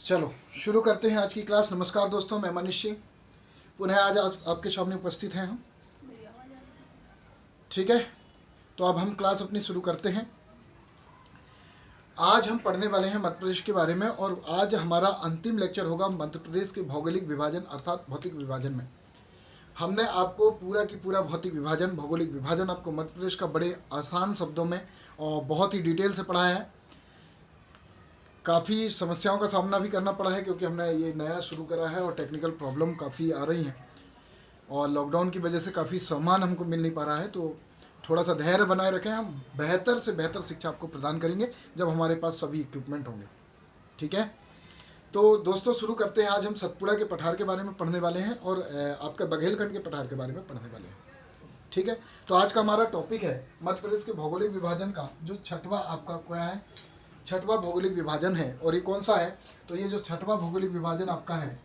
चलो शुरू करते हैं आज की क्लास। नमस्कार दोस्तों, मैं मनीष सिंह पुनः आज आपके सामने उपस्थित हैं हम। ठीक है, तो अब हम क्लास अपनी शुरू करते हैं। आज हम पढ़ने वाले हैं मध्य प्रदेश के बारे में और आज हमारा अंतिम लेक्चर होगा मध्य प्रदेश के भौगोलिक विभाजन अर्थात भौतिक विभाजन में। हमने आपको पूरा की पूरा भौतिक विभाजन भौगोलिक विभाजन आपको मध्य प्रदेश का बड़े आसान शब्दों में और बहुत ही डिटेल से पढ़ाया है। काफ़ी समस्याओं का सामना भी करना पड़ा है क्योंकि हमने ये नया शुरू करा है और टेक्निकल प्रॉब्लम काफ़ी आ रही हैं और लॉकडाउन की वजह से काफ़ी सामान हमको मिल नहीं पा रहा है। तो थोड़ा सा धैर्य बनाए रखें, हम बेहतर से बेहतर शिक्षा आपको प्रदान करेंगे जब हमारे पास सभी इक्विपमेंट होंगे। ठीक है, तो दोस्तों शुरू करते हैं। आज हम सतपुड़ा के पठार के बारे में पढ़ने वाले हैं और आपका बघेलखंड के पठार के बारे में पढ़ने वाले हैं। ठीक है, तो आज का हमारा टॉपिक है मध्य प्रदेश के भौगोलिक विभाजन का जो छठवां आपका क्या है, छठवां भौगोलिक विभाजन है। और ये कौन सा है, तो ये जो छठवां भौगोलिक विभाजन आपका है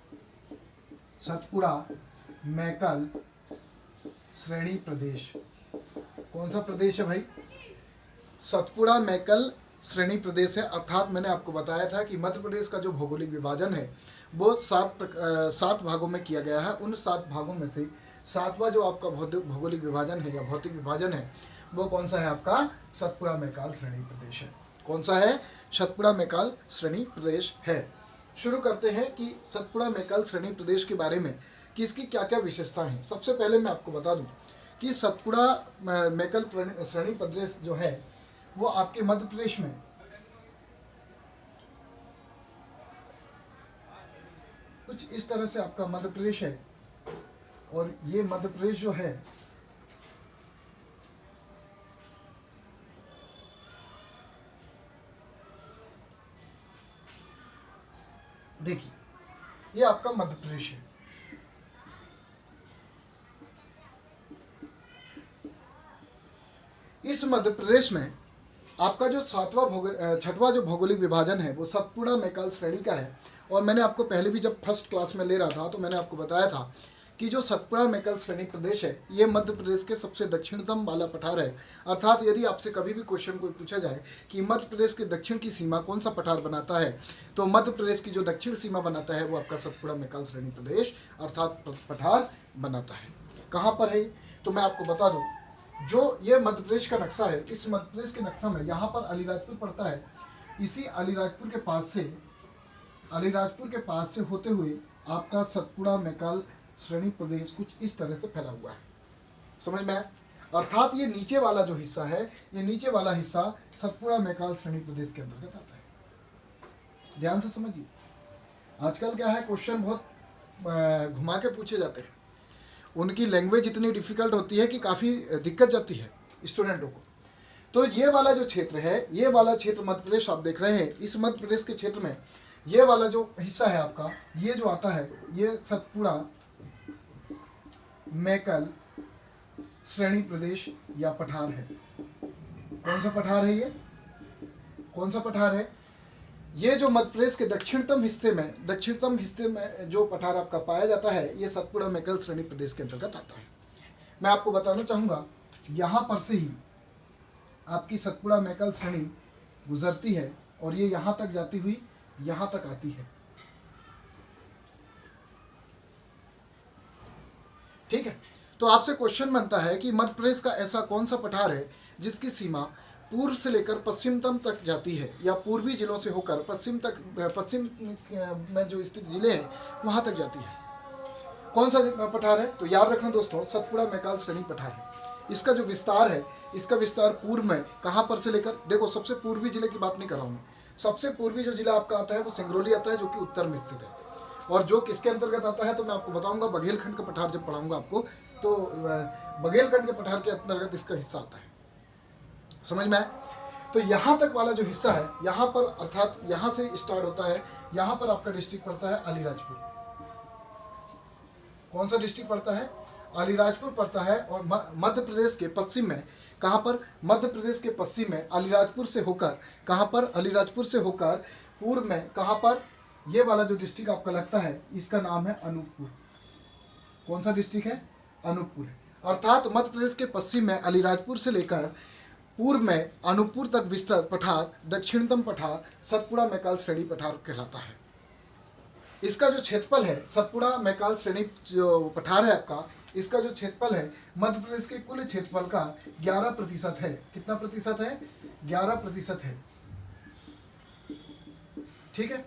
सतपुड़ा मैकल श्रेणी प्रदेश। कौन सा प्रदेश है भाई? सतपुड़ा मैकल श्रेणी प्रदेश है। अर्थात मैंने आपको बताया था कि मध्य प्रदेश का जो भौगोलिक विभाजन है वो सात भागों में किया गया है। उन 7 भागों में से 7वां जो आपका भौगोलिक विभाजन है या भौतिक विभाजन है वो कौन सा है? आपका सतपुड़ा मैकाल श्रेणी प्रदेश है। कौन सा है? सतपुड़ा मैकाल श्रेणी प्रदेश है। शुरू करते हैं कि सतपुड़ा मैकाल श्रेणी प्रदेश के बारे में कि इसकी क्या क्या विशेषताएं हैं। सबसे पहले मैं आपको बता दूं कि सतपुड़ा मैकाल श्रेणी प्रदेश जो है वो आपके मध्य प्रदेश में कुछ इस तरह से आपका मध्य प्रदेश है। और ये मध्य प्रदेश जो है देखिए, ये आपका मध्य प्रदेश है। इस मध्य प्रदेश में आपका जो छठवां जो भौगोलिक विभाजन है वो सतपुड़ा मैकाल श्रेणी का है। और मैंने आपको पहले भी जब फर्स्ट क्लास में ले रहा था तो मैंने आपको बताया था कि जो सतपुड़ा मैकाल श्रेणी प्रदेश है ये मध्य प्रदेश के सबसे दक्षिणतम वाला पठार है। अर्थात यदि आपसे कभी भी क्वेश्चन कोई पूछा जाए कि मध्य प्रदेश के दक्षिण की सीमा कौन सा पठार बनाता है, तो मध्य प्रदेश की जो दक्षिण सीमा बनाता है वो आपका सतपुड़ा मैकाल श्रेणी प्रदेश अर्थात पठार बनाता है। कहाँ पर है? तो मैं आपको बता दूँ, जो ये मध्य प्रदेश का नक्शा है, इस मध्य प्रदेश के नक्शा में यहाँ पर अलीराजपुर पड़ता है। इसी अलीराजपुर के पास से होते हुए आपका सतपुड़ा मैकाल श्रेणी प्रदेश कुछ इस तरह से फैला हुआ है। समझ में आया? अर्थात ये नीचे वाला जो हिस्सा है, ये नीचे वाला हिस्सा सतपुड़ा मैकाल श्रेणी प्रदेश के अंतर्गत आता है। ध्यान से समझिए, आजकल क्या है क्वेश्चन बहुत घुमा के पूछे जाते हैं, उनकी लैंग्वेज इतनी डिफिकल्ट होती है कि काफ़ी दिक्कत जाती है स्टूडेंटों को। तो ये वाला जो क्षेत्र है, ये वाला क्षेत्र मध्य प्रदेश आप देख रहे हैं, इस मध्य प्रदेश के क्षेत्र में ये वाला जो हिस्सा है आपका, ये जो आता है ये सतपुड़ा मैकाल श्रेणी प्रदेश या पठार है। कौन सा पठार है ये? कौन सा पठार है? ये जो मध्य प्रदेश के दक्षिणतम हिस्से में जो पठार आपका पाया जाता है ये सतपुड़ा मैकाल श्रेणी प्रदेश के अंतर्गत आता है। मैं आपको बताना चाहूँगा, यहाँ पर से ही आपकी सतपुड़ा मैकाल श्रेणी गुजरती है और ये यहाँ तक जाती हुई यहाँ तक आती है। ठीक है, तो आपसे क्वेश्चन बनता है कि मध्य प्रदेश का ऐसा कौन सा पठार है जिसकी सीमा पूर्व से लेकर पश्चिमतम तक जाती है या पूर्वी जिलों से होकर पश्चिम में जो स्थित जिले हैं वहां तक जाती है। कौन सा पठार है? तो याद रखना दोस्तों, सतपुड़ा मैकाल श्रेणी पठार है। इसका जो विस्तार है, इसका विस्तार पूर्व में कहां पर से लेकर, देखो सबसे पूर्वी जिले की बात नहीं कर रहा हूं मैं, सबसे पूर्वी जो जिला आपका आता है वो सिंगरौली आता है जो कि उत्तर में स्थित है। और जो किसके अंतर्गत आता है तो मैं आपको बताऊंगा बघेलखंड का पठार जब पढ़ाऊंगा आपको, तो बघेलखंड के पठार के अंतर्गत इसका हिस्सा आता है। समझ में आए? तो यहाँ तक वाला जो हिस्सा है, यहाँ पर अर्थात यहाँ से स्टार्ट होता है, यहाँ पर आपका डिस्ट्रिक्ट पड़ता है अलीराजपुर। कौन सा डिस्ट्रिक्ट पड़ता है? अलीराजपुर पड़ता है। और मध्य प्रदेश के पश्चिम में कहाँ पर? मध्य प्रदेश के पश्चिम में अलीराजपुर से होकर कहाँ पर? अलीराजपुर से होकर पूर्व में कहाँ पर? ये वाला जो डिस्ट्रिक्ट आपका लगता है इसका नाम है अनूपपुर। कौन सा डिस्ट्रिक्ट है? अनूपपुर है। अर्थात मध्य प्रदेश के पश्चिम में अलीराजपुर से लेकर पूर्व में अनूपपुर तक विस्तृत पठार दक्षिणतम पठार सतपुड़ा मैकाल श्रेणी पठार कहलाता है। इसका जो क्षेत्रफल है, सतपुड़ा मैकाल श्रेणी जो पठार है आपका, इसका जो क्षेत्रफल है मध्य प्रदेश के कुल क्षेत्रफल का 11% है। कितना प्रतिशत है? 11% है। ठीक है।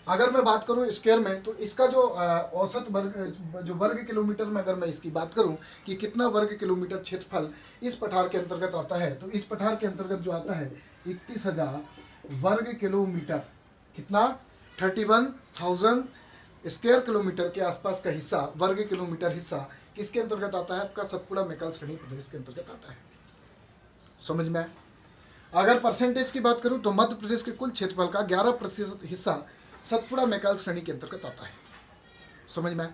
अगर मैं बात करूं स्क्वायर में, तो इसका जो औसत वर्ग किलोमीटर में अगर मैं इसकी बात करूं कि कितना वर्ग किलोमीटर क्षेत्रफल इस पठार के अंतर्गत आता है, तो इस पठार के अंतर्गत जो आता है 31,000 वर्ग किलोमीटर। कितना? 31,000 स्क्वायर किलोमीटर के आसपास का हिस्सा, वर्ग किलोमीटर हिस्सा किसके अंतर्गत आता है? आपका सतपुड़ा मैकाल श्रेणी प्रदेश के अंतर्गत आता है। समझ में आया? अगर परसेंटेज की बात करूं तो मध्य प्रदेश के कुल क्षेत्रफल का 11% हिस्सा सतपुड़ा मैकाल श्रेणी के अंतर्गत आता है। समझ में आया?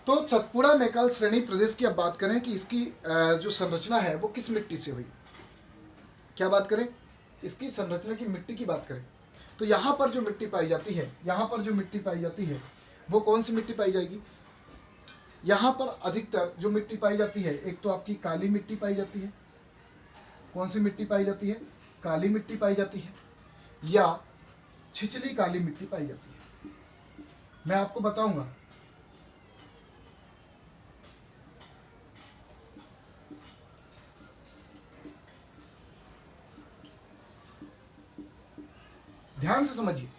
तो सतपुड़ा मैकाल श्रेणी प्रदेश की अब बात करें कि इसकी जो संरचना है वो किस मिट्टी से हुई। क्या बात करें? इसकी संरचना की मिट्टी की बात करें तो यहाँ पर जो मिट्टी पाई जाती है, यहाँ पर जो मिट्टी पाई जाती है वो कौन सी मिट्टी पाई जाएगी? यहाँ पर अधिकतर जो मिट्टी पाई जाती है, एक तो आपकी काली मिट्टी पाई जाती है। कौन सी मिट्टी पाई जाती है? काली मिट्टी पाई जाती है, या छिछली काली मिट्टी पाई जाती है। मैं आपको बताऊंगा। ध्यान से समझिए,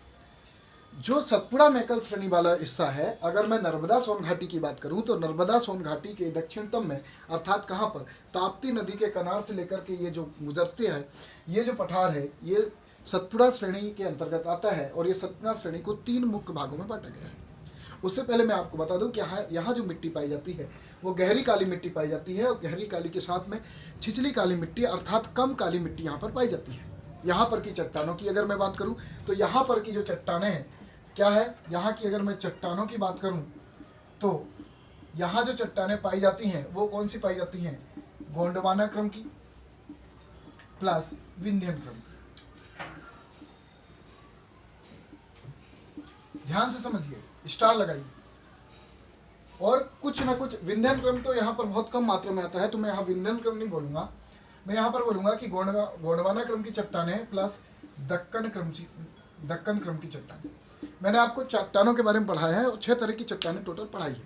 जो सतपुड़ा मैकाल श्रेणी वाला हिस्सा है, अगर मैं नर्मदा सोन घाटी की बात करूं तो नर्मदा सोन घाटी के दक्षिणतम में, अर्थात कहां पर? ताप्ती नदी के किनार से लेकर के ये जो गुजरते हैं, ये जो पठार है, ये सतपुड़ा श्रेणी के अंतर्गत आता है। और ये सतपुड़ा श्रेणी को 3 मुख्य भागों में बांटा गया है। उससे पहले मैं आपको बता दूं कि यहाँ जो मिट्टी पाई जाती है वो गहरी काली मिट्टी पाई जाती है, और गहरी काली के साथ में छिछली काली मिट्टी अर्थात कम काली मिट्टी यहाँ पर पाई जाती है। यहाँ पर की चट्टानों की अगर मैं बात करूँ तो यहाँ पर की जो चट्टानें हैं, क्या है? यहाँ की अगर मैं चट्टानों की बात करूँ तो यहाँ जो चट्टानें पाई जाती हैं वो कौन सी पाई जाती हैं? गोंडवाना क्रम की प्लस विंध्यन क्रम। ध्यान से समझिए, स्टार लगाइए। और कुछ ना कुछ विंध्यन क्रम तो यहाँ पर बहुत कम मात्रा में आता है, तो मैं यहाँ विंध्यन क्रम नहीं बोलूंगा, मैं यहाँ पर बोलूंगा कि गोंडवाना क्रम की चट्टानें प्लस दक्कन क्रम की चट्टानें। मैंने आपको चट्टानों के बारे में पढ़ाया है और 6 तरह की चट्टानें टोटल पढ़ाई है।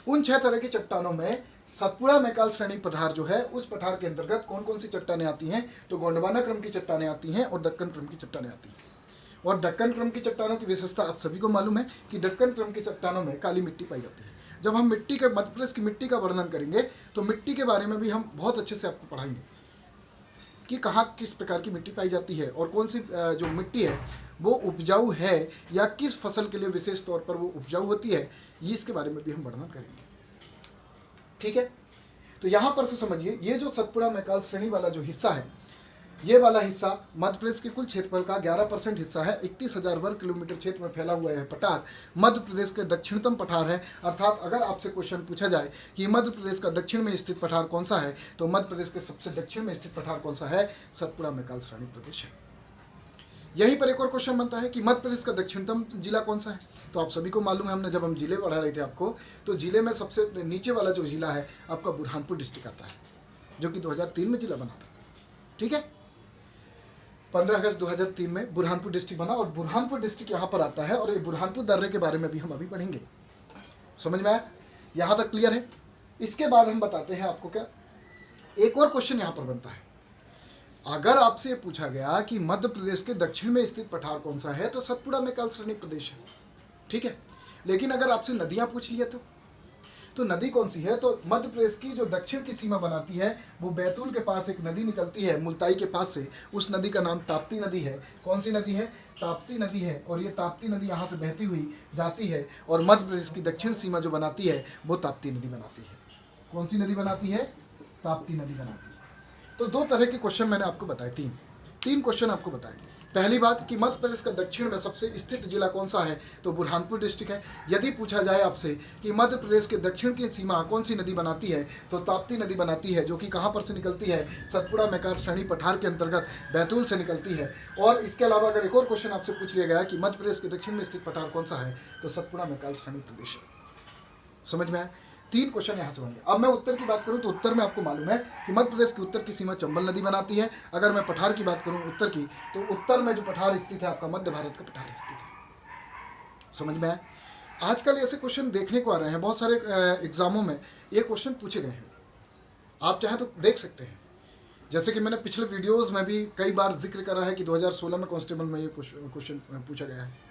उन 6 तरह की चट्टानों में सतपुड़ा मैकाल श्रेणी पठार जो है, उस पठार के अंतर्गत कौन कौन सी चट्टानें आती हैं? तो गोंडवाना क्रम की चट्टानें आती हैं और दक्कन क्रम की चट्टानें आती हैं। और दक्कन क्रम की चट्टानों की विशेषता आप सभी को मालूम है कि दक्कन क्रम की चट्टानों में काली मिट्टी पाई जाती है। जब हम मिट्टी के, मध्य प्रदेश की मिट्टी का वर्णन करेंगे तो मिट्टी के बारे में भी हम बहुत अच्छे से आपको पढ़ाएंगे कि कहाँ किस प्रकार की मिट्टी पाई जाती है और कौन सी जो मिट्टी है वो उपजाऊ है या किस फसल के लिए विशेष तौर पर वो उपजाऊ होती है, ये इसके बारे में भी हम वर्णन करेंगे। ठीक है। तो यहाँ पर से समझिए, ये जो सतपुड़ा मैकाल श्रेणी वाला जो हिस्सा है, ये वाला हिस्सा मध्य प्रदेश के कुल क्षेत्रफल का 11% हिस्सा है। 31,000 वर्ग किलोमीटर क्षेत्र में फैला हुआ है पठार मध्य प्रदेश के दक्षिणतम पठार है। अर्थात अगर आपसे क्वेश्चन पूछा जाए कि मध्य प्रदेश का दक्षिण में स्थित पठार कौन सा है, तो मध्य प्रदेश के सबसे दक्षिण में स्थित पठार कौन सा है? सतपुड़ा मैकाल श्रेणी प्रदेश है। यहीं पर एक और क्वेश्चन बनता है कि मध्य प्रदेश का दक्षिणतम जिला कौन सा है? तो आप सभी को मालूम है, हमने जब हम जिले पढ़ा रहे थे आपको, तो जिले में सबसे नीचे वाला जो जिला है आपका बुरहानपुर डिस्ट्रिक्ट आता है, जो कि 2003 में जिला बना था। ठीक है, 15 अगस्त 2003 में बुरहानपुर डिस्ट्रिक्ट बना और बुरहानपुर डिस्ट्रिक्ट यहाँ पर आता है। और ये बुरहानपुर दर्रे के बारे में भी हम अभी पढ़ेंगे। समझ में आया? यहाँ तक क्लियर है? इसके बाद हम बताते हैं आपको क्या एक और क्वेश्चन यहाँ पर बनता है। अगर आपसे पूछा गया कि मध्य प्रदेश के दक्षिण में स्थित पठार कौन सा है, तो सतपुड़ा मैकाल श्रेणी प्रदेश है। ठीक है। लेकिन अगर आपसे नदियाँ पूछ लिया तो नदी कौन सी है? तो मध्य प्रदेश की जो दक्षिण की सीमा बनाती है वो बैतूल के पास एक नदी निकलती है, मुल्ताई के पास से। उस नदी का नाम ताप्ती नदी है। कौन सी नदी है? ताप्ती नदी है। और ये ताप्ती नदी यहाँ से बहती हुई जाती है और मध्य प्रदेश की दक्षिण सीमा जो बनाती है वो ताप्ती नदी बनाती है। कौन सी नदी बनाती है? ताप्ती नदी बनाती है। तो 2 तरह के क्वेश्चन मैंने आपको बताए, 3 क्वेश्चन आपको बताए। पहली बात कि मध्य प्रदेश का दक्षिण में सबसे स्थित जिला कौन सा है, तो बुरहानपुर डिस्ट्रिक्ट है। यदि पूछा जाए आपसे कि मध्य प्रदेश के दक्षिण की सीमा कौन सी नदी बनाती है, तो ताप्ती नदी बनाती है, जो कि कहाँ पर से निकलती है? सतपुड़ा मैकाल श्रेणी पठार के अंतर्गत बैतूल से निकलती है। और इसके अलावा अगर एक और क्वेश्चन आपसे पूछ लिया गया कि मध्य प्रदेश के दक्षिण में स्थित पठार कौन सा है, तो सतपुड़ा मैकाल श्रेणी प्रदेश है। समझ में आया? 3 क्वेश्चन यहाँ से बन गए। अब मैं उत्तर की बात करूँ तो उत्तर में आपको मालूम है कि मध्य प्रदेश की उत्तर की सीमा चंबल नदी बनाती है। अगर मैं पठार की बात करूँ उत्तर की, तो उत्तर में जो पठार स्थित है आपका मध्य भारत का पठार स्थित है। समझ में आया? आजकल ऐसे क्वेश्चन देखने को आ रहे हैं, बहुत सारे एग्जामों में ये क्वेश्चन पूछे गए हैं, आप चाहें तो देख सकते हैं। जैसे कि मैंने पिछले वीडियोस में भी कई बार जिक्र करा है कि 2016 में कांस्टेबल में ये क्वेश्चन पूछा गया है।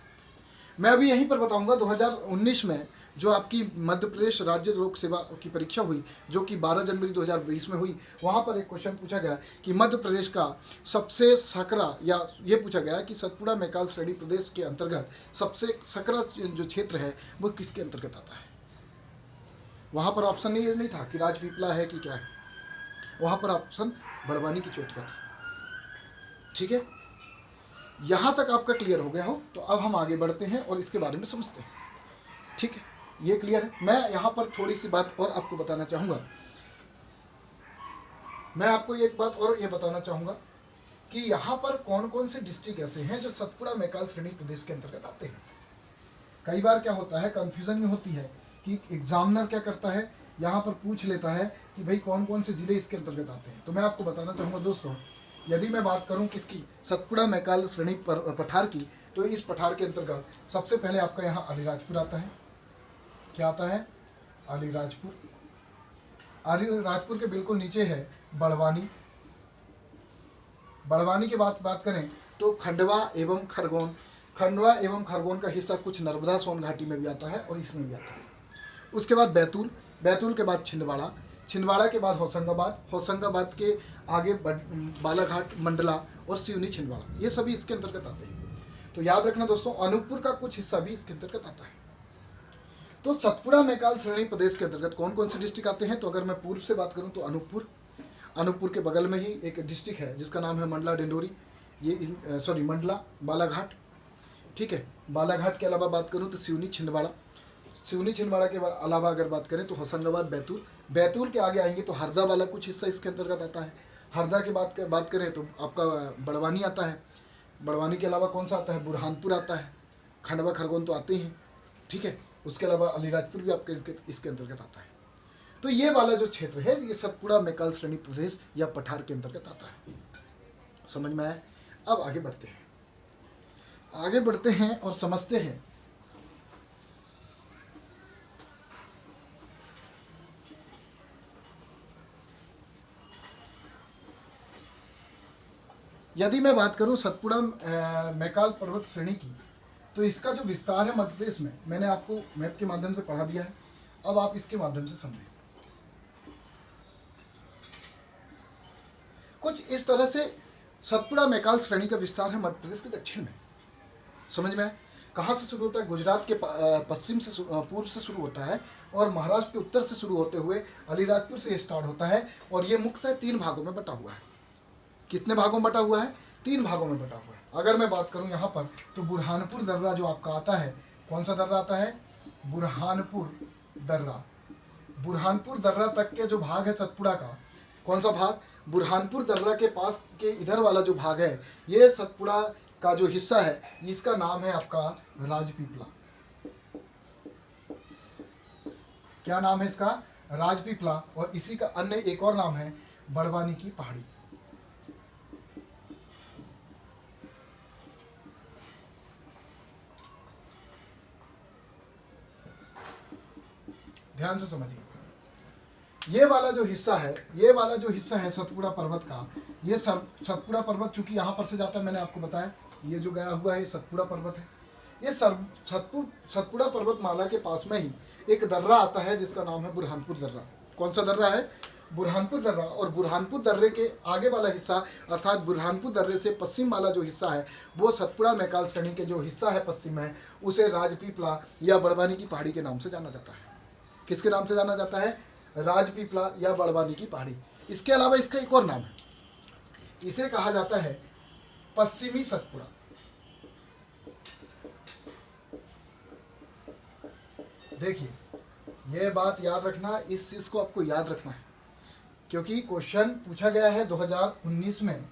मैं अभी यहीं पर बताऊंगा 2019 में जो आपकी मध्य प्रदेश राज्य लोक सेवा की परीक्षा हुई, जो कि 12 जनवरी 2020 में हुई, वहाँ पर एक क्वेश्चन पूछा गया कि मध्य प्रदेश का सबसे सकरा, या ये पूछा गया कि सतपुड़ा मैकाल श्रेणी प्रदेश के अंतर्गत सबसे सकरा जो क्षेत्र है वो किसके अंतर्गत आता है। वहाँ पर ऑप्शन ये नहीं था कि राजपीपला है कि क्या है, वहाँ पर ऑप्शन बड़वानी की चोटियाँ थी। ठीक है, यहाँ तक आपका क्लियर हो गया हो तो अब हम आगे बढ़ते हैं और इसके बारे में समझते हैं। ठीक है, ये क्लियर है। मैं यहाँ पर थोड़ी सी बात और आपको बताना चाहूँगा। मैं आपको एक बात और ये बताना चाहूँगा कि यहाँ पर कौन कौन से डिस्ट्रिक्ट ऐसे हैं जो सतपुड़ा मैकाल श्रेणी प्रदेश के अंतर्गत आते हैं। कई बार क्या होता है, कन्फ्यूजन में होती है कि एग्जामिनर क्या करता है, यहाँ पर पूछ लेता है कि भाई कौन कौन से जिले इसके अंतर्गत आते हैं। तो मैं आपको बताना चाहूँगा दोस्तों, यदि मैं बात करूं किसकी, सतपुड़ा मैकाल श्रेणी पठार की, तो इस पठार के अंतर्गत सबसे पहले आपका यहाँ अलीराजपुर आता है। क्या आता है? अलीराजपुर। अलीराजपुर के बिल्कुल नीचे है बड़वानी। बड़वानी के बात करें तो खंडवा एवं खरगोन। खंडवा एवं खरगोन का हिस्सा कुछ नर्मदा सोन घाटी में भी आता है और इसमें भी आता है। उसके बाद बैतूल, बैतूल के बाद छिंदवाड़ा, छिंदवाड़ा के बाद होशंगाबाद, होशंगाबाद के आगे बालाघाट, मंडला और सिवनी छिंदवाड़ा, ये सभी इसके अंतर्गत आते हैं। तो याद रखना दोस्तों, अनूपपुर का कुछ हिस्सा भी इसके अंतर्गत आता है। तो सतपुड़ा मैकाल श्रेणी प्रदेश के अंतर्गत कौन कौन से डिस्ट्रिक्ट आते हैं, तो अगर मैं पूर्व से बात करूं तो अनूपपुर, अनूपपुर के बगल में ही एक डिस्ट्रिक्ट है जिसका नाम है मंडला डिंडोरी, ये सॉरी मंडला बालाघाट। ठीक है, बालाघाट के अलावा बात करूँ तो सिवनी छिंदवाड़ा, सिवनी छिंदवाड़ा के अलावा अगर बात करें तो होशंगाबाद, बैतूल, बैतूल के आगे आएंगे तो हरदा वाला कुछ हिस्सा इसके अंतर्गत आता है। हरदा के बात करें तो आपका बड़वानी आता है। बड़वानी के अलावा कौन सा आता है? बुरहानपुर आता है। खंडवा खरगोन तो आते हैं। ठीक है, उसके अलावा अलीराजपुर भी आपके इसके अंतर्गत आता है। तो ये वाला जो क्षेत्र है ये सतपुड़ा मैकाल श्रेणी प्रदेश या पठार के अंतर्गत आता है। समझ में आया? अब आगे बढ़ते हैं, आगे बढ़ते हैं और समझते हैं यदि मैं बात करूं सतपुड़ा मैकाल पर्वत श्रेणी की, तो इसका जो विस्तार है मध्य प्रदेश में, मैंने आपको मैप के माध्यम से पढ़ा दिया है। अब आप इसके माध्यम से समझें। कुछ इस तरह से सतपुड़ा मैकाल श्रेणी का विस्तार है मध्य प्रदेश के दक्षिण में। समझ में? कहाँ से शुरू होता है? गुजरात के पश्चिम से, पूर्व से शुरू होता है और महाराष्ट्र के उत्तर से शुरू होते हुए अलीराजपुर से स्टार्ट होता है और ये मुख्यतः 3 भागों में बटा हुआ है। कितने भागों में बटा हुआ है? 3 भागों में बटा हुआ है। अगर मैं बात करूं यहाँ पर तो बुरहानपुर दर्रा जो आपका आता है, कौन सा दर्रा आता है? बुरहानपुर दर्रा। बुरहानपुर दर्रा तक के जो भाग है सतपुड़ा का, कौन सा भाग? बुरहानपुर दर्रा के पास के इधर वाला जो भाग है, ये सतपुड़ा का जो हिस्सा है, इसका नाम है आपका राजपीपला। क्या नाम है इसका? राजपीपला। और इसी का अन्य एक और नाम है बड़वानी की पहाड़ी। ध्यान से समझिए, ये वाला जो हिस्सा है, ये वाला जो हिस्सा है सतपुड़ा पर्वत का, ये सतपुड़ा पर्वत चूंकि यहाँ पर से जाता है, मैंने आपको बताया ये जो गया हुआ है ये सतपुड़ा पर्वत है। ये सतपुड़ा पर्वत माला के पास में ही एक दर्रा आता है जिसका नाम है बुरहानपुर दर्रा। कौन सा दर्रा है? बुरहानपुर दर्रा। और बुरहानपुर दर्रे के आगे वाला हिस्सा अर्थात बुरहानपुर दर्रे से पश्चिम वाला जो हिस्सा है वो सतपुड़ा मैकाल श्रेणी के जो हिस्सा है पश्चिम में, उसे राजपीपला या बड़वानी की पहाड़ी के नाम से जाना जाता है। किसके नाम से जाना जाता है? राजपीपला या बड़वानी की पहाड़ी। इसके अलावा इसका एक और नाम है, इसे कहा जाता है पश्चिमी सतपुड़ा। देखिए, यह बात याद रखना, इस चीज को आपको याद रखना है क्योंकि क्वेश्चन पूछा गया है 2019 में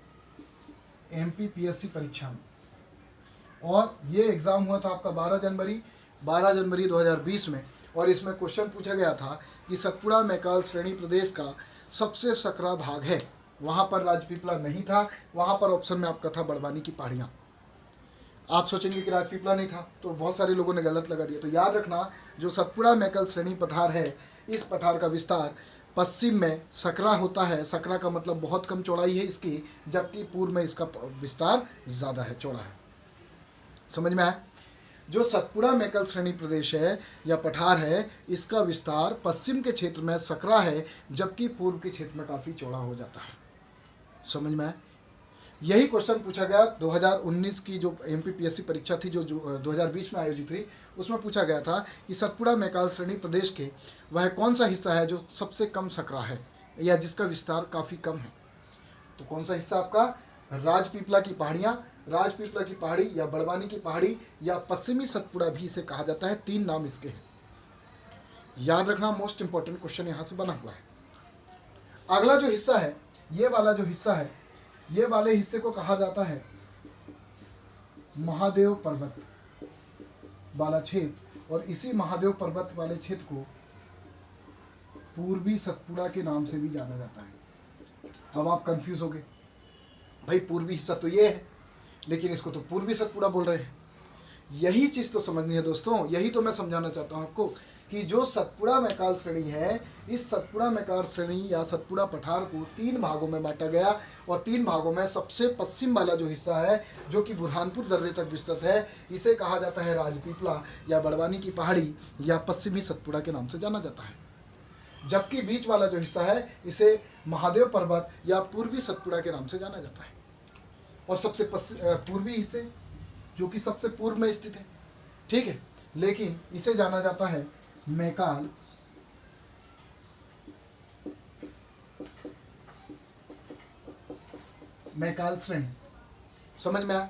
एमपीपीएससी परीक्षा में, और ये एग्जाम हुआ था आपका 12 जनवरी 2020 में। और इसमें क्वेश्चन पूछा गया था कि सतपुड़ा मैकाल श्रेणी प्रदेश का सबसे सकरा भाग है, वहाँ पर राजपीपला नहीं था, वहाँ पर ऑप्शन में आपका था बड़वानी की पहाड़ियाँ। आप सोचेंगे कि राजपीपला नहीं था, तो बहुत सारे लोगों ने गलत लगा दिया। तो याद रखना, जो सतपुड़ा मैकल श्रेणी पठार है, इस पठार का विस्तार पश्चिम में सकरा होता है। सकरा का मतलब बहुत कम चौड़ाई है इसकी, जबकि पूर्व में इसका विस्तार ज़्यादा है, चौड़ा है। समझ में आया? जो सतपुड़ा मैकल श्रेणी प्रदेश है या पठार है, इसका विस्तार पश्चिम के क्षेत्र में सकरा है, जबकि पूर्व के क्षेत्र में काफ़ी चौड़ा हो जाता है। समझ में आया? यही क्वेश्चन पूछा गया 2019 की जो एमपीपीएससी परीक्षा थी, जो 2020 में आयोजित हुई, उसमें पूछा गया था कि सतपुड़ा मैकाल श्रेणी प्रदेश के वह कौन सा हिस्सा है जो सबसे कम सकरा है या जिसका विस्तार काफ़ी कम है। तो कौन सा हिस्सा आपका? राजपीपला की पहाड़ियाँ, राजपीपला की पहाड़ी या बड़वानी की पहाड़ी या पश्चिमी सतपुड़ा भी इसे कहा जाता है। 3 नाम इसके हैं। याद रखना, मोस्ट इंपॉर्टेंट क्वेश्चन यहाँ से बना हुआ है। अगला जो हिस्सा है, ये वाला जो हिस्सा है, ये वाले हिस्से को कहा जाता है महादेव पर्वत वाला क्षेत्र, और इसी महादेव पर्वत वाले क्षेत्र को पूर्वी सतपुड़ा के नाम से भी जाना जाता है। अब आप कंफ्यूज हो गए, भाई पूर्वी हिस्सा तो ये है, लेकिन इसको तो पूर्वी सतपुड़ा बोल रहे हैं। यही चीज़ तो समझनी है दोस्तों, यही तो मैं समझाना चाहता हूँ आपको कि जो सतपुड़ा मैकाल श्रेणी है, इस सतपुड़ा मैकाल श्रेणी या सतपुड़ा पठार को 3 भागों में बांटा गया, और 3 भागों में सबसे पश्चिम वाला जो हिस्सा है, जो कि बुरहानपुर दर्रे तक विस्तृत है, इसे कहा जाता है राजपीपला या बड़वानी की पहाड़ी या पश्चिमी सतपुड़ा के नाम से जाना जाता है। जबकि बीच वाला जो हिस्सा है, इसे महादेव पर्वत या पूर्वी सतपुड़ा के नाम से जाना जाता है। और सबसे पूर्वी हिस्से जो कि सबसे पूर्व में स्थित है, ठीक है, लेकिन इसे जाना जाता है मैकाल श्रेणी। समझ में आया?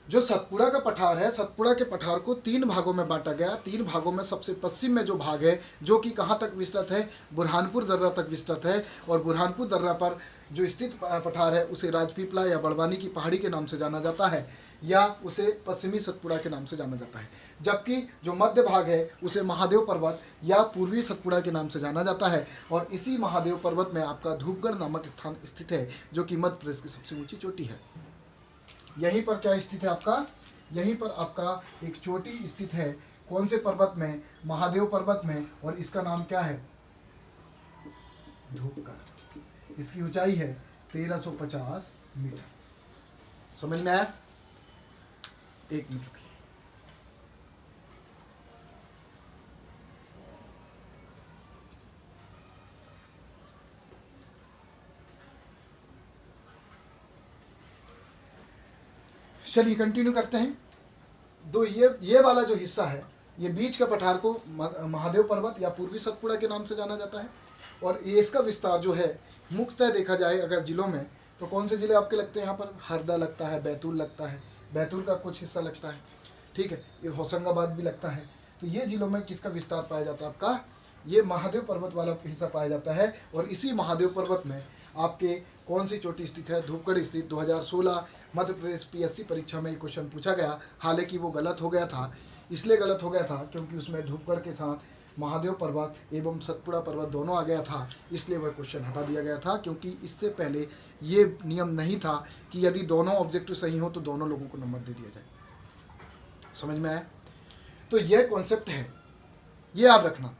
जो सतपुड़ा का पठार है, सतपुड़ा के पठार को 3 भागों में बांटा गया। 3 भागों में सबसे पश्चिम में जो भाग है, जो कि कहाँ तक विस्तृत है? बुरहानपुर दर्रा तक विस्तृत है, और बुरहानपुर दर्रा पर जो स्थित पठार है, उसे राजपीपला या बड़वानी की पहाड़ी के नाम से जाना जाता है, या उसे पश्चिमी सतपुड़ा के नाम से जाना जाता है। जबकि जो मध्य भाग है, उसे महादेव पर्वत या पूर्वी सतपुड़ा के नाम से जाना जाता है, और इसी महादेव पर्वत में आपका धूपगढ़ नामक स्थान स्थित है, जो कि मध्य प्रदेश की सबसे ऊंची चोटी है। यहीं पर क्या स्थित है आपका? यहीं पर आपका एक चोटी स्थित है। कौन से पर्वत में? महादेव पर्वत में, और इसका नाम क्या है? धूपगढ़। इसकी ऊंचाई है 1350 मीटर। समझ में आया? 1 मिनट रुकिए। चलिए कंटिन्यू करते हैं। दो ये वाला जो हिस्सा है, ये बीच का पठार को महादेव पर्वत या पूर्वी सतपुड़ा के नाम से जाना जाता है, और ये इसका विस्तार जो है, मुख्यतः देखा जाए अगर जिलों में, तो कौन से जिले आपके लगते हैं यहाँ पर? हरदा लगता है, बैतूल लगता है, बैतूल का कुछ हिस्सा लगता है, ठीक है, ये होशंगाबाद भी लगता है। तो ये जिलों में किसका विस्तार पाया जाता है? आपका ये महादेव पर्वत वाला हिस्सा पाया जाता है। और इसी महादेव पर्वत में आपके कौन सी चोटी स्थित है? धूपगढ़ स्थित। 2016 मध्य प्रदेश पीएससी परीक्षा में ये क्वेश्चन पूछा गया, हालांकि वो गलत हो गया था। इसलिए गलत हो गया था क्योंकि उसमें धूपगढ़ के साथ महादेव पर्वत एवं सतपुड़ा पर्वत दोनों आ गया था, इसलिए वह क्वेश्चन हटा दिया गया था। क्योंकि इससे पहले ये नियम नहीं था कि यदि दोनों ऑब्जेक्टिव सही हो तो दोनों लोगों को नंबर दे दिया जाए। समझ में आया? तो यह कॉन्सेप्ट है, ये याद रखना।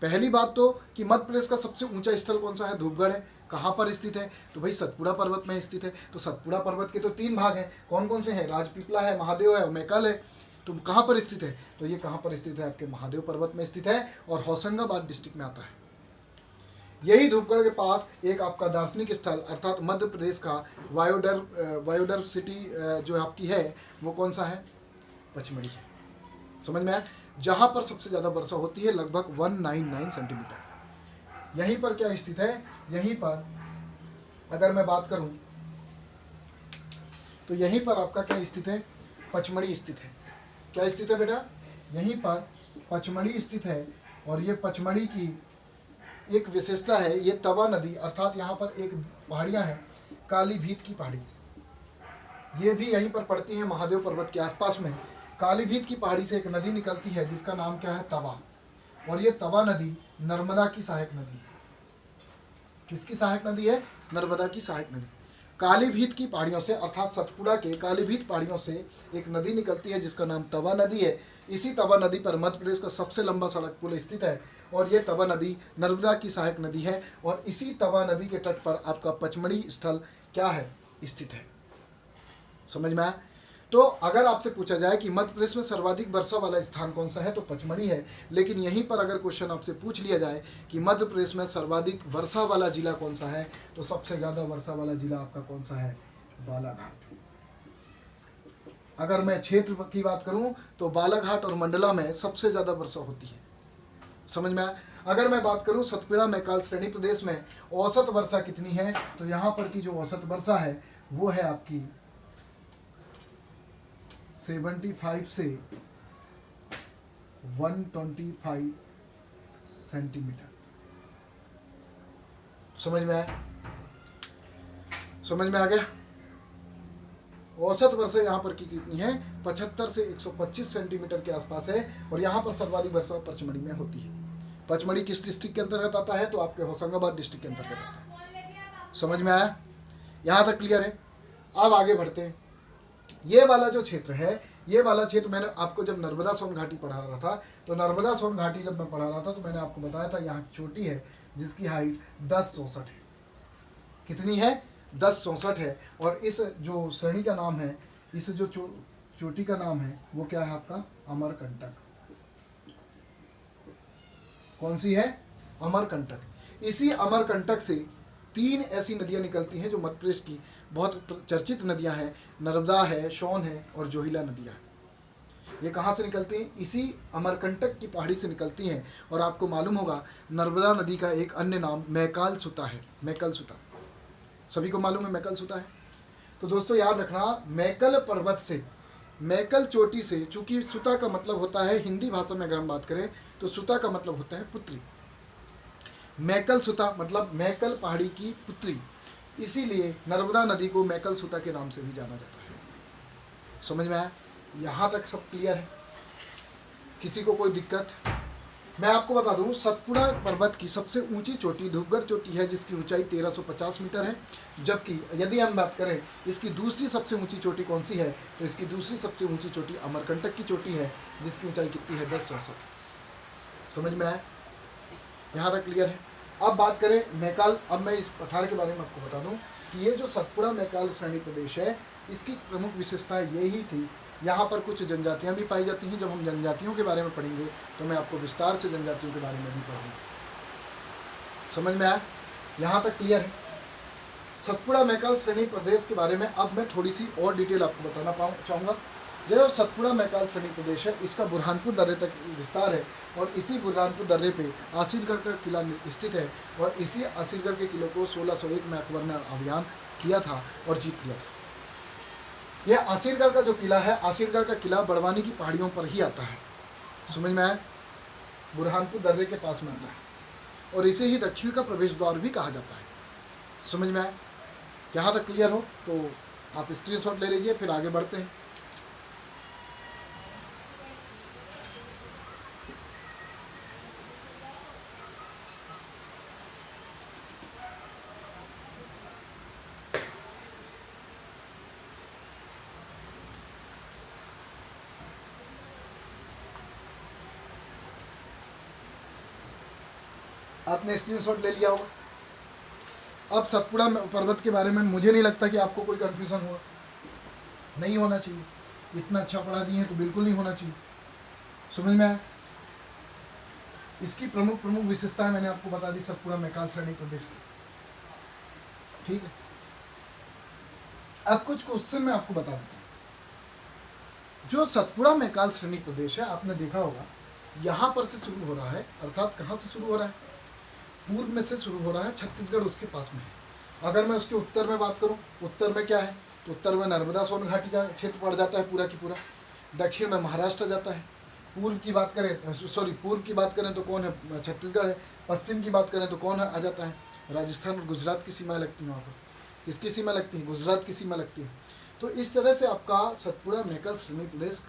पहली बात तो कि मध्य प्रदेश का सबसे ऊंचा स्थल कौन सा है? धूपगढ़ है। कहाँ पर स्थित है? तो भाई सतपुड़ा पर्वत में स्थित है। तो सतपुड़ा पर्वत के तो 3 भाग हैं, कौन कौन से हैं? राजपीपला है, महादेव है और मैकाल है। तो कहाँ पर स्थित है? तो ये कहाँ पर स्थित है? आपके महादेव पर्वत में स्थित है, और होशंगाबाद डिस्ट्रिक्ट में आता है। यही धूपगढ़ के पास एक आपका दार्शनिक स्थल अर्थात मध्य प्रदेश का वायोडर सिटी जो आपकी है, वो कौन सा है? पचमढ़ी है। समझ में आया? जहाँ पर सबसे ज़्यादा वर्षा होती है, लगभग 199 सेंटीमीटर। यहीं पर क्या स्थित है? यहीं पर अगर मैं बात करूं तो यहीं पर आपका क्या स्थित है? पचमढ़ी स्थित है। क्या स्थित है बेटा? यहीं पर पचमढ़ी स्थित है। और ये पचमढ़ी की एक विशेषता है, ये तवा नदी अर्थात यहाँ पर एक पहाड़ियाँ हैं, काली भीत की पहाड़ी, ये भी यहीं पर पड़ती हैं महादेव पर्वत के आसपास में। काली भीत की पहाड़ी से एक नदी निकलती है जिसका नाम क्या है? तवा। और ये तवा नदी नर्मदा की सहायक नदी है। किसकी सहायक नदी है? नर्मदा की सहायक नदी। कालीभीत की पहाड़ियों से अर्थात सतपुड़ा के कालीभीत पहाड़ियों से एक नदी निकलती है जिसका नाम तवा नदी है। इसी तवा नदी पर मध्य प्रदेश का सबसे लंबा सड़क पुल स्थित है और ये तवा नदी नर्मदा की सहायक नदी है और इसी तवा नदी के तट पर आपका पचमढ़ी स्थल क्या है, स्थित है। समझ में आया? तो अगर आपसे पूछा जाए कि मध्य प्रदेश में सर्वाधिक वर्षा वाला स्थान कौन सा है तो पचमढ़ी है। लेकिन यहीं पर अगर क्वेश्चन आपसे पूछ लिया जाए कि मध्य प्रदेश में सर्वाधिक वर्षा वाला जिला कौन सा है तो सबसे ज़्यादा वर्षा वाला जिला आपका कौन सा है, बालाघाट। अगर मैं क्षेत्र की बात करूं तो बालाघाट और मंडला में सबसे ज़्यादा वर्षा होती है। समझ में आया? अगर मैं बात करूं सतपुड़ा मैकाल श्रेणी प्रदेश में औसत वर्षा कितनी है तो यहाँ पर की जो औसत वर्षा है वो है आपकी 75 से 125 सेंटीमीटर। समझ में आया? समझ में आ गया? औसत वर्षा यहाँ पर की कितनी है, 75 से 125 सेंटीमीटर के आसपास है और यहाँ पर सर्वाधिक वर्षा पचमढ़ी में होती है। पचमढ़ी किस डिस्ट्रिक्ट के अंतर्गत आता है तो आपके होशंगाबाद डिस्ट्रिक्ट के अंतर्गत आता है। समझ में आया? यहाँ तक क्लियर है? अब आगे बढ़ते हैं। ये वाला जो क्षेत्र है, ये वाला क्षेत्र मैंने आपको जब नर्मदा सोन घाटी पढ़ा रहा था तो नर्मदा सोन घाटी जब मैं पढ़ा रहा था तो मैंने आपको बताया था यहाँ चोटी है जिसकी हाइट 1064 है। कितनी है? 1064 है। और इस जो श्रेणी का नाम है, इस जो चोटी का नाम है वो क्या है आपका, अमरकंटक। कौन सी है? अमरकंटक। इसी अमरकंटक से 3 ऐसी नदियां निकलती हैं जो मध्य प्रदेश की बहुत चर्चित नदियां हैं। नर्मदा है, सोन है और जोहिला नदियां। ये कहाँ से निकलती हैं? इसी अमरकंटक की पहाड़ी से निकलती हैं। और आपको मालूम होगा नर्मदा नदी का एक अन्य नाम मैकाल सुता है। मैकल सुता सभी को मालूम है, मैकल सुता है। तो दोस्तों याद रखना, मैकल पर्वत से, मैकल चोटी से, चूंकि सुता का मतलब होता है, हिंदी भाषा में अगर हम बात करें तो सुता का मतलब होता है पुत्री। मैकल सुता मतलब मैकल पहाड़ी की पुत्री, इसीलिए नर्मदा नदी को मैकल सुता के नाम से भी जाना जाता है। समझ में आया? यहाँ तक सब क्लियर है? किसी को कोई दिक्कत? मैं आपको बता दूं, सतपुड़ा पर्वत की सबसे ऊंची चोटी धूपगढ़ चोटी है जिसकी ऊंचाई 1350 मीटर है। जबकि यदि हम बात करें इसकी दूसरी सबसे ऊंची चोटी कौन सी है तो इसकी दूसरी सबसे ऊंची चोटी अमरकंटक की चोटी है जिसकी ऊंचाई कितनी है, 1064। समझ में आया? यहाँ तक क्लियर है? अब बात करें मैकाल। अब मैं इस पठार के बारे में आपको बता दूं कि ये जो सतपुड़ा मैकाल श्रेणी प्रदेश है इसकी प्रमुख विशेषता यही थी, यहाँ पर कुछ जनजातियाँ भी पाई जाती हैं। जब हम जनजातियों के बारे में पढ़ेंगे तो मैं आपको विस्तार से जनजातियों के बारे में भी पढ़ूँगा। समझ में आया? यहाँ तक क्लियर है? सतपुड़ा मैकाल श्रेणी प्रदेश के बारे में अब मैं थोड़ी सी और डिटेल आपको बताना चाहूँगा। जो सतपुड़ा मैकाल श्रेणी प्रदेश है इसका बुरहानपुर दर्रे तक विस्तार है और इसी बुरहानपुर दर्रे पे आसिरगढ़ का किला स्थित है और इसी आसिरगढ़ के किले को 1601 में अकबर ने अभियान किया था और जीत लिया था। यह आसिरगढ़ का जो किला है, आसिरगढ़ का किला बड़वानी की पहाड़ियों पर ही आता है। समझ में आया? बुरहानपुर दर्रे के पास में आता है और इसे ही दक्षिण का प्रवेश द्वार भी कहा जाता है। समझ में आया? यहाँ तक क्लियर हो तो आप स्क्रीनशॉट ले लीजिए, फिर आगे बढ़ते हैं। आपने स्क्रीनशॉट ले लिया होगा। अब सतपुड़ा पर्वत के बारे में मुझे नहीं लगता कि आपको कोई कन्फ्यूज़न होगा, नहीं होना चाहिए। इतना अच्छा पढ़ा दिए हैं तो बिल्कुल नहीं होना चाहिए। समझ में आया? इसकी प्रमुख विशेषताएं मैंने आपको बता दी सतपुड़ा मैकाल श्रेणी प्रदेश की। ठीक है, अब कुछ क्वेश्चन मैं आपको बता देता हूँ। जो सतपुड़ा मैकाल श्रेणी प्रदेश है आपने देखा होगा यहाँ पर से शुरू हो रहा है, अर्थात कहाँ से शुरू हो रहा है, पूर्व में से शुरू हो रहा है, छत्तीसगढ़ उसके पास में है। अगर मैं उसके उत्तर में बात करूँ, उत्तर में क्या है तो उत्तर में नर्मदा सोन घाटी का क्षेत्र पड़ जाता है पूरा की पूरा। दक्षिण में महाराष्ट्र जाता है। पूर्व की बात करें तो कौन है, छत्तीसगढ़ है। पश्चिम की बात करें तो कौन आ जाता है, राजस्थान और गुजरात की सीमा लगती है। वहाँ पर किसकी सीमा लगती है, गुजरात की सीमा लगती है। तो इस तरह से आपका सतपुड़ा मैकाल श्रेणी प्रदेश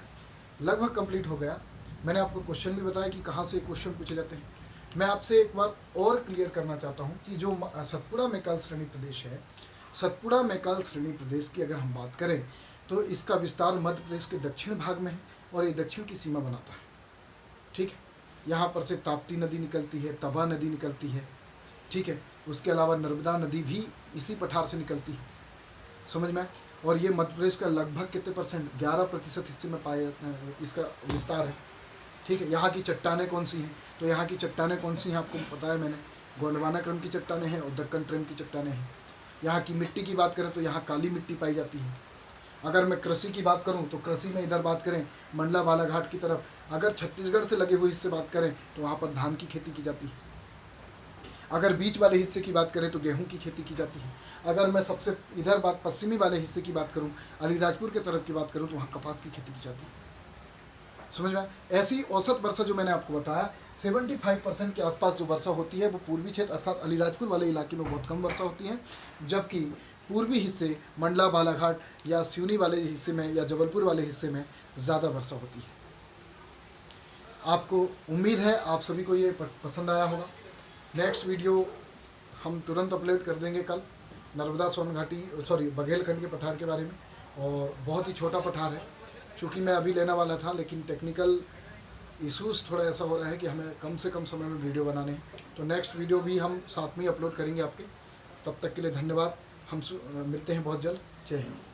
लगभग कंप्लीट हो गया। मैंने आपको क्वेश्चन भी बताया कि कहाँ से क्वेश्चन पूछे जाते हैं। मैं आपसे एक बार और क्लियर करना चाहता हूँ कि जो सतपुड़ा मैकाल श्रेणी प्रदेश है सतपुड़ा मैकाल श्रेणी प्रदेश की अगर हम बात करें तो इसका विस्तार मध्य प्रदेश के दक्षिण भाग में है और ये दक्षिण की सीमा बनाता है। ठीक है, यहाँ पर से ताप्ती नदी निकलती है, तवा नदी निकलती है। ठीक है, उसके अलावा नर्मदा नदी भी इसी पठार से निकलती है, समझ में। और ये मध्य प्रदेश का लगभग कितने परसेंट, 11% हिस्से में पाए इसका विस्तार है। ठीक है, यहाँ की चट्टानें कौन सी हैं, तो यहाँ की चट्टानें कौन सी हैं आपको बताया मैंने, गोंडवाना क्रम की चट्टानें हैं और दक्कन क्रम की चट्टानें हैं। यहाँ की मिट्टी की बात करें तो यहाँ काली मिट्टी पाई जाती है। अगर मैं कृषि की बात करूँ तो कृषि में इधर बात करें मंडला बालाघाट की तरफ, अगर छत्तीसगढ़ से लगे हुए हिस्से बात करें तो वहाँ पर धान की खेती की जाती है। अगर बीच वाले हिस्से की बात करें तो गेहूं की खेती की जाती है। अगर मैं सबसे इधर बात पश्चिमी वाले हिस्से की बात करूं, अलीराजपुर के तरफ की बात करूं तो वहाँ कपास की खेती की जाती है, समझ में। ऐसी औसत वर्षा जो मैंने आपको बताया 75% के आसपास जो वर्षा होती है वो पूर्वी क्षेत्र अर्थात अलीराजपुर वाले इलाके में बहुत कम वर्षा होती है, जबकि पूर्वी हिस्से मंडला बालाघाट या सिवनी वाले हिस्से में या जबलपुर वाले हिस्से में ज़्यादा वर्षा होती है। आपको उम्मीद है आप सभी को ये पसंद आया होगा। नेक्स्ट वीडियो हम तुरंत अपलोड कर देंगे कल, नर्मदा सोन घाटी बघेलखंड के पठार के बारे में, और बहुत ही छोटा पठार है। चूँकि मैं अभी लेने वाला था लेकिन टेक्निकल इश्यूज़ थोड़ा ऐसा हो रहा है कि हमें कम से कम समय में वीडियो बनाने हैं, तो नेक्स्ट वीडियो भी हम साथ में अपलोड करेंगे आपके। तब तक के लिए धन्यवाद, हम मिलते हैं बहुत जल्द। जय हिंद।